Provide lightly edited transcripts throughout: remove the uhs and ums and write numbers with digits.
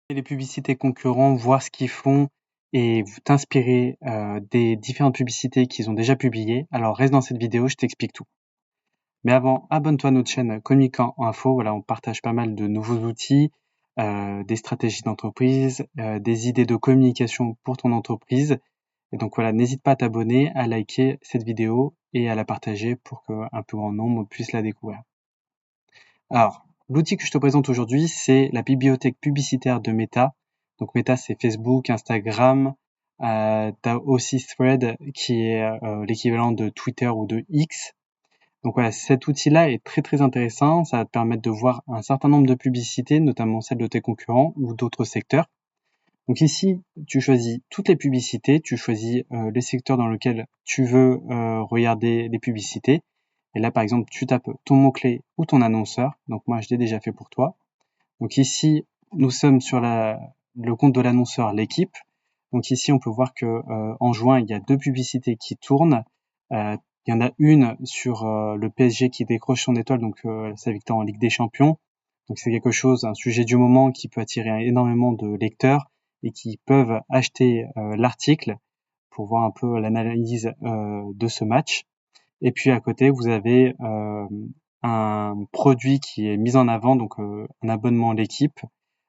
les publicités concurrents, voir ce qu'ils font et t'inspirer des différentes publicités qu'ils ont déjà publiées, alors reste dans cette vidéo, je t'explique tout. Mais avant, abonne-toi à notre chaîne Communicant Info, voilà, on partage pas mal de nouveaux outils, des stratégies d'entreprise, des idées de communication pour ton entreprise. Et donc voilà, n'hésite pas à t'abonner, à liker cette vidéo et à la partager pour qu'un plus grand nombre puisse la découvrir. Alors, l'outil que je te présente aujourd'hui, c'est la bibliothèque publicitaire de Meta. Donc Meta, c'est Facebook, Instagram. T'as aussi Thread, qui est l'équivalent de Twitter ou de X. Donc voilà, cet outil-là est très très intéressant. Ça va te permettre de voir un certain nombre de publicités, notamment celles de tes concurrents ou d'autres secteurs. Donc ici, tu choisis toutes les publicités, tu choisis les secteurs dans lesquels tu veux regarder les publicités. Et là, par exemple, tu tapes ton mot-clé ou ton annonceur. Donc moi, je l'ai déjà fait pour toi. Donc ici, nous sommes sur le compte de l'annonceur L'équipe. Donc ici, on peut voir que en juin, il y a 2 publicités qui tournent. Il y en a une sur le PSG qui décroche son étoile, donc sa victoire en Ligue des Champions. Donc c'est quelque chose, un sujet du moment qui peut attirer énormément de lecteurs et qui peuvent acheter l'article pour voir un peu l'analyse de ce match. Et puis à côté, vous avez un produit qui est mis en avant, donc un abonnement à l'équipe.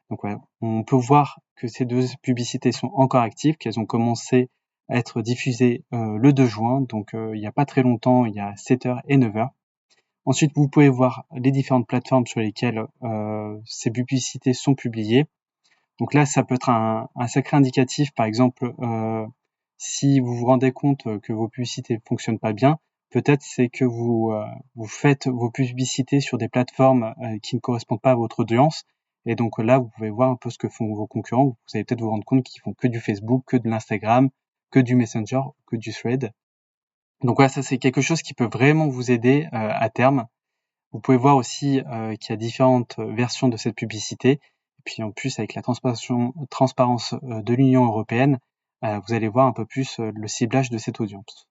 Donc ouais, on peut voir que ces 2 publicités sont encore actives, qu'elles ont commencé à être diffusées le 2 juin, donc il n'y a pas très longtemps, il y a 7h et 9h. Ensuite, vous pouvez voir les différentes plateformes sur lesquelles ces publicités sont publiées. Donc là, ça peut être un sacré indicatif. Par exemple, si vous vous rendez compte que vos publicités ne fonctionnent pas bien, peut-être c'est que vous faites vos publicités sur des plateformes qui ne correspondent pas à votre audience. Et donc là, vous pouvez voir un peu ce que font vos concurrents. Vous allez peut-être vous rendre compte qu'ils font que du Facebook, que de l'Instagram, que du Messenger, que du Thread. Donc voilà, ça c'est quelque chose qui peut vraiment vous aider à terme. Vous pouvez voir aussi qu'il y a différentes versions de cette publicité. Et puis en plus, avec la transparence de l'Union européenne, vous allez voir un peu plus le ciblage de cette audience.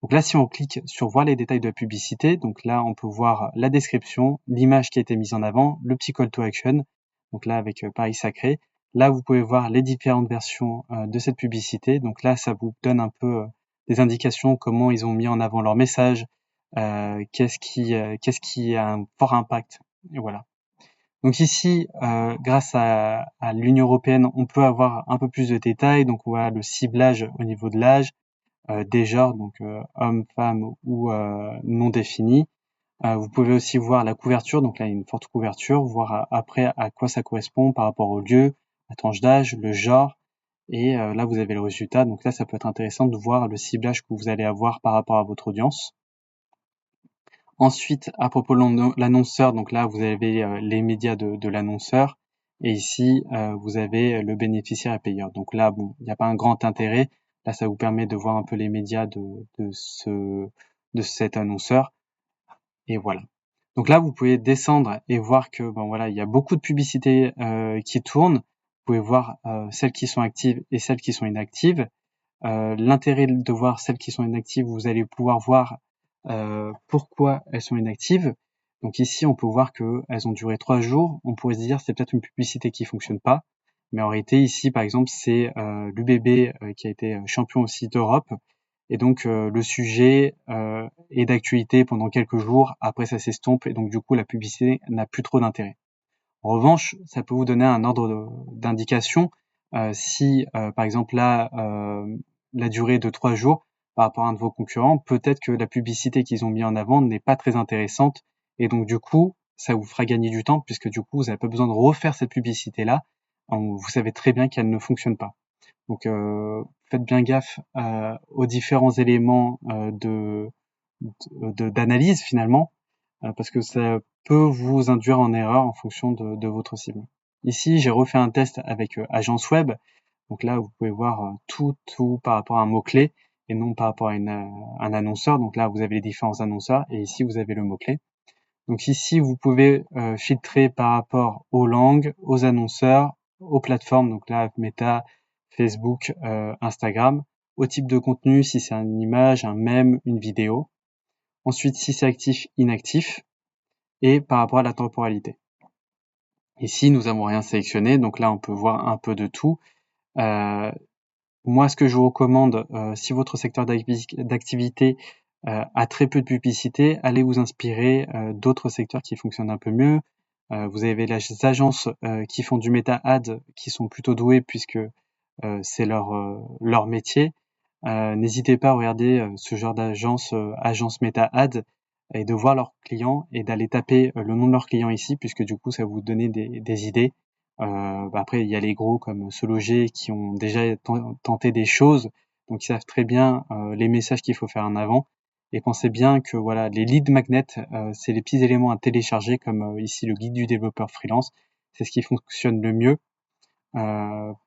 Donc là, si on clique sur voir les détails de la publicité, donc là, on peut voir la description, l'image qui a été mise en avant, le petit call to action. Donc là, avec Paris Sacré. Là, vous pouvez voir les différentes versions de cette publicité. Donc là, ça vous donne un peu des indications, comment ils ont mis en avant leur message, qu'est-ce qui a un fort impact. Et voilà. Donc ici, grâce à l'Union européenne, on peut avoir un peu plus de détails. Donc on voit le ciblage au niveau de l'âge, des genres, donc homme, femme ou non défini. Vous pouvez aussi voir la couverture, donc là il y a une forte couverture, voir après à quoi ça correspond par rapport au lieu, la tranche d'âge, le genre, et là vous avez le résultat. Donc là ça peut être intéressant de voir le ciblage que vous allez avoir par rapport à votre audience. Ensuite, à propos de l'annonceur, donc là vous avez les médias de l'annonceur, et ici vous avez le bénéficiaire et payeur. Donc là, bon, il n'y a pas un grand intérêt. Là, ça vous permet de voir un peu les médias de cet annonceur, et voilà. Donc là, vous pouvez descendre et voir que bon voilà, il y a beaucoup de publicités qui tournent. Vous pouvez voir celles qui sont actives et celles qui sont inactives. L'intérêt de voir celles qui sont inactives, vous allez pouvoir voir pourquoi elles sont inactives. Donc ici, on peut voir que elles ont duré 3 jours. On pourrait se dire c'est peut-être une publicité qui fonctionne pas, mais en réalité ici, par exemple, c'est l'UBB qui a été champion aussi d'Europe, et donc le sujet est d'actualité pendant quelques jours. Après, ça s'estompe, et donc du coup, la publicité n'a plus trop d'intérêt. En revanche, ça peut vous donner un ordre d'indication si, par exemple, là, la durée est de 3 jours par rapport à un de vos concurrents, peut-être que la publicité qu'ils ont mis en avant n'est pas très intéressante, et donc du coup, ça vous fera gagner du temps, puisque du coup, vous n'avez pas besoin de refaire cette publicité-là. Vous savez très bien qu'elle ne fonctionne pas. Donc, faites bien gaffe aux différents éléments d'analyse finalement, parce que ça peut vous induire en erreur en fonction de votre cible. Ici, j'ai refait un test avec Agence Web. Donc là, vous pouvez voir tout par rapport à un mot-clé et non par rapport à un annonceur. Donc là, vous avez les différents annonceurs et ici, vous avez le mot-clé. Donc ici, vous pouvez filtrer par rapport aux langues, aux annonceurs, aux plateformes. Donc là, Meta, Facebook, Instagram, au type de contenu, si c'est une image, un mème, une vidéo. Ensuite, si c'est actif, inactif, et par rapport à la temporalité. Ici, nous avons rien sélectionné, donc là, on peut voir un peu de tout. Moi, ce que je vous recommande, si votre secteur d'activité a très peu de publicité, allez vous inspirer d'autres secteurs qui fonctionnent un peu mieux. Vous avez les agences qui font du Meta-Ad, qui sont plutôt douées puisque c'est leur métier. N'hésitez pas à regarder ce genre d'agence, agence Meta-Ad, et de voir leurs clients et d'aller taper le nom de leurs clients ici, puisque du coup, ça va vous donner des idées. Après, il y a les gros comme Se Loger qui ont déjà tenté des choses, donc ils savent très bien les messages qu'il faut faire en avant. Et pensez bien que voilà, les lead magnets, c'est les petits éléments à télécharger, comme ici le guide du développeur freelance. C'est ce qui fonctionne le mieux,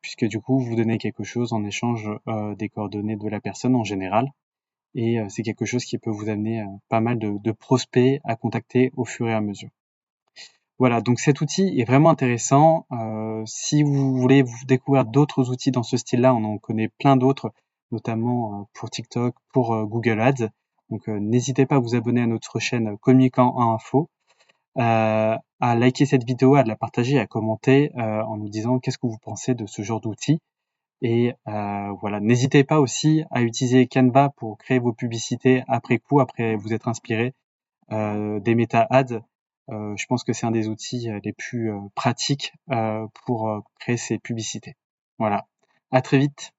puisque du coup, vous donnez quelque chose en échange des coordonnées de la personne en général. Et c'est quelque chose qui peut vous amener pas mal de prospects à contacter au fur et à mesure. Voilà, donc cet outil est vraiment intéressant. Si vous voulez vous découvrir d'autres outils dans ce style-là, on en connaît plein d'autres, notamment pour TikTok, pour Google Ads. Donc n'hésitez pas à vous abonner à notre chaîne Communicant en Info, à liker cette vidéo, à la partager, à commenter en nous disant qu'est-ce que vous pensez de ce genre d'outil. Et voilà, n'hésitez pas aussi à utiliser Canva pour créer vos publicités après coup, après vous être inspiré des méta-ads. Je pense que c'est un des outils les plus pratiques pour créer ces publicités. Voilà. À très vite.